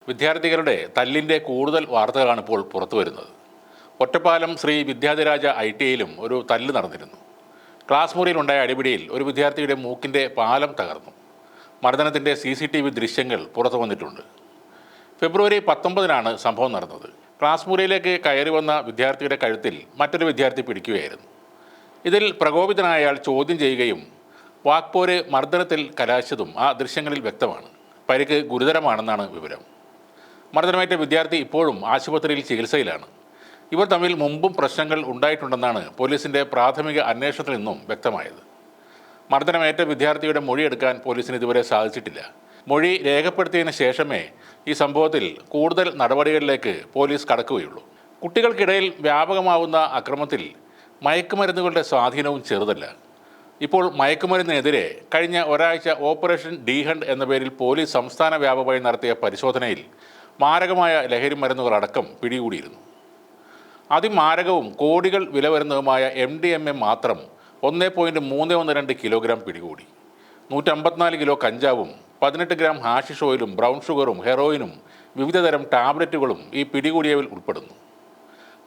വിദ്യാർത്ഥികളുടെ തല്ലിൻ്റെ കൂടുതൽ വാർത്തകളാണ് ഇപ്പോൾ പുറത്തു വരുന്നത്. ഒറ്റപ്പാലം ശ്രീ വിദ്യാധിരാജ ITIയിലും ഒരു തല്ല് നടന്നിരുന്നു. ക്ലാസ് മുറിയിലുണ്ടായ അടിപിടിയിൽ ഒരു വിദ്യാർത്ഥിയുടെ മൂക്കിൻ്റെ പാലം തകർന്നു. മർദ്ദനത്തിൻ്റെ CCTV ദൃശ്യങ്ങൾ പുറത്തു വന്നിട്ടുണ്ട്. ഫെബ്രുവരി 19-നാണ് സംഭവം നടന്നത്. ക്ലാസ് മുറിയിലേക്ക് കയറി വന്ന വിദ്യാർത്ഥിയുടെ കഴുത്തിൽ മറ്റൊരു വിദ്യാർത്ഥി പിടിക്കുകയായിരുന്നു. ഇതിൽ പ്രകോപിതനായ അയാൾ ചോദ്യം ചെയ്യുകയും വാക്പോര് മർദ്ദനത്തിൽ കലാശിച്ചതും ആ ദൃശ്യങ്ങളിൽ വ്യക്തമാണ്. പരിക്ക് ഗുരുതരമാണെന്നാണ് വിവരം. മർദ്ദനമേറ്റ വിദ്യാർത്ഥി ഇപ്പോഴും ആശുപത്രിയിൽ ചികിത്സയിലാണ്. ഇവർ തമ്മിൽ മുമ്പും പ്രശ്നങ്ങൾ ഉണ്ടായിട്ടുണ്ടെന്നാണ് പോലീസിൻ്റെ പ്രാഥമിക അന്വേഷണത്തിൽ നിന്നും വ്യക്തമായത്. മർദ്ദനമേറ്റ വിദ്യാർത്ഥിയുടെ മൊഴിയെടുക്കാൻ പോലീസിന് ഇതുവരെ സാധിച്ചിട്ടില്ല. മൊഴി രേഖപ്പെടുത്തിയതിന് ശേഷമേ ഈ സംഭവത്തിൽ കൂടുതൽ നടപടികളിലേക്ക് പോലീസ് കടക്കുകയുള്ളൂ. കുട്ടികൾക്കിടയിൽ വ്യാപകമാവുന്ന അക്രമത്തിൽ മയക്കുമരുന്നുകളുടെ സ്വാധീനവും ചെറുതല്ല. ഇപ്പോൾ മയക്കുമരുന്നിനെതിരെ കഴിഞ്ഞ ഒരാഴ്ച ഓപ്പറേഷൻ ഡി ഹണ്ട് എന്ന പേരിൽ പോലീസ് സംസ്ഥാന വ്യാപകമായി നടത്തിയ പരിശോധനയിൽ മാരകമായ ലഹരി മരുന്നുകളടക്കം പിടികൂടിയിരുന്നു. അതിമാരകവും കോടികൾ വില വരുന്നതുമായ MDMA മാത്രം 1.312 കിലോഗ്രാം പിടികൂടി. 154 കിലോ കഞ്ചാവും 18 ഗ്രാം ഹാഷിഷ് ഓയിലും ബ്രൗൺ ഷുഗറും ഹെറോയിനും വിവിധതരം ടാബ്ലറ്റുകളും ഈ പിടികൂടിയവയിൽ ഉൾപ്പെടുന്നു.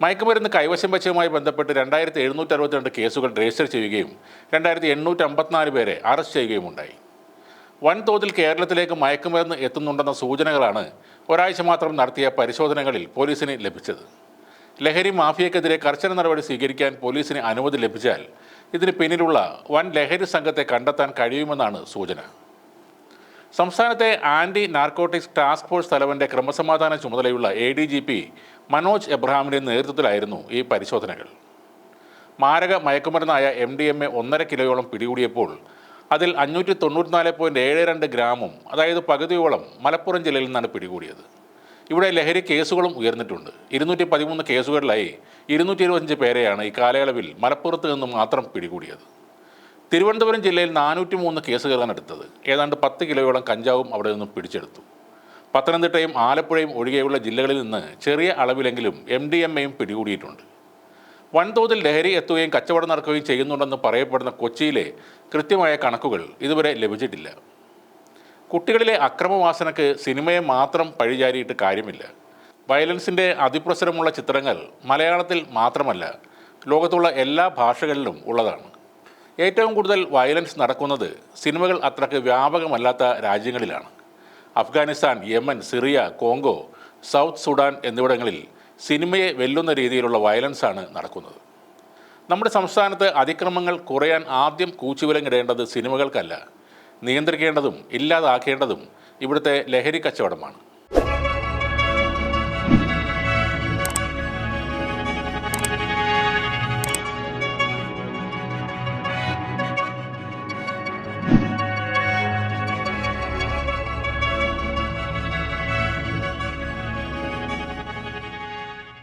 മയക്കുമരുന്ന് കൈവശം വച്ചതുമായി ബന്ധപ്പെട്ട് 2762 കേസുകൾ രജിസ്റ്റർ ചെയ്യുകയും 2854 പേരെ അറസ്റ്റ് ചെയ്യുകയുമുണ്ടായി. വൻതോതിൽ കേരളത്തിലേക്ക് മയക്കുമരുന്ന് എത്തുന്നുണ്ടെന്ന സൂചനകളാണ് ഒരാഴ്ച മാത്രം നടത്തിയ പരിശോധനകളിൽ പോലീസിന് ലഭിച്ചത്. ലഹരി മാഫിയക്കെതിരെ കർശന നടപടി സ്വീകരിക്കാൻ പോലീസിന് അനുമതി ലഭിച്ചാൽ ഇതിന് പിന്നിലുള്ള വൻ ലഹരി സംഘത്തെ കണ്ടെത്താൻ കഴിയുമെന്നാണ് സൂചന. സംസ്ഥാനത്തെ ആൻറ്റി നാർക്കോട്ടിക്സ് ടാസ്ക് ഫോഴ്സ് തലവൻ്റെ ക്രമസമാധാന ചുമതലയുള്ള ADGP മനോജ് എബ്രഹാമിൻ്റെ നേതൃത്വത്തിലായിരുന്നു ഈ പരിശോധനകൾ. മാരക മയക്കുമരുന്നായ MDMA 1.5 കിലോയോളം പിടികൂടിയപ്പോൾ അതിൽ 594.72 ഗ്രാമും, അതായത് പകുതിയോളം മലപ്പുറം ജില്ലയിൽ നിന്നാണ് പിടികൂടിയത്. ഇവിടെ ലഹരി കേസുകളും ഉയർന്നിട്ടുണ്ട്. 213 കേസുകളിലായി 225 പേരെയാണ് ഈ കാലയളവിൽ മലപ്പുറത്ത് നിന്നും മാത്രം പിടികൂടിയത്. തിരുവനന്തപുരം ജില്ലയിൽ 403 കേസുകളാണ് എടുത്തത്. ഏതാണ്ട് 10 കിലോയോളം കഞ്ചാവും അവിടെ നിന്നും പിടിച്ചെടുത്തു. പത്തനംതിട്ടയും ആലപ്പുഴയും ഒഴികെയുള്ള ജില്ലകളിൽ നിന്ന് ചെറിയ അളവിലെങ്കിലും MDMAയും പിടികൂടിയിട്ടുണ്ട്. വൻതോതിൽ ലഹരി എത്തുകയും കച്ചവടം നടക്കുകയും ചെയ്യുന്നുണ്ടെന്ന് പറയപ്പെടുന്ന കൊച്ചിയിലെ കൃത്യമായ കണക്കുകൾ ഇതുവരെ ലഭിച്ചിട്ടില്ല. കുട്ടികളിലെ അക്രമവാസനക്ക് സിനിമയെ മാത്രം പഴിചാരിയിട്ട് കാര്യമില്ല. വയലൻസിൻ്റെ അതിപ്രസരമുള്ള ചിത്രങ്ങൾ മലയാളത്തിൽ മാത്രമല്ല, ലോകത്തുള്ള എല്ലാ ഭാഷകളിലും ഉള്ളതാണ്. ഏറ്റവും കൂടുതൽ വയലൻസ് നടക്കുന്നത് സിനിമകൾ അത്രയ്ക്ക് വ്യാപകമല്ലാത്ത രാജ്യങ്ങളിലാണ്. Afghanistan, Yemen, Syria, Congo, south Sudan എന്നിവിടങ്ങളിൽ സിനിമയെ വെല്ലുന്ന രീതിയിലുള്ള വയലൻസാണ് നടക്കുന്നത്. നമ്മുടെ സംസ്ഥാനത്ത് അതിക്രമങ്ങൾ കുറയാൻ ആദ്യം കൂച്ചുവിലങ്ങിടേണ്ടത് സിനിമകൾക്കല്ല, നിയന്ത്രിക്കേണ്ടതും ഇല്ലാതാക്കേണ്ടതും ഇവിടുത്തെ ലഹരി കച്ചവടമാണ്.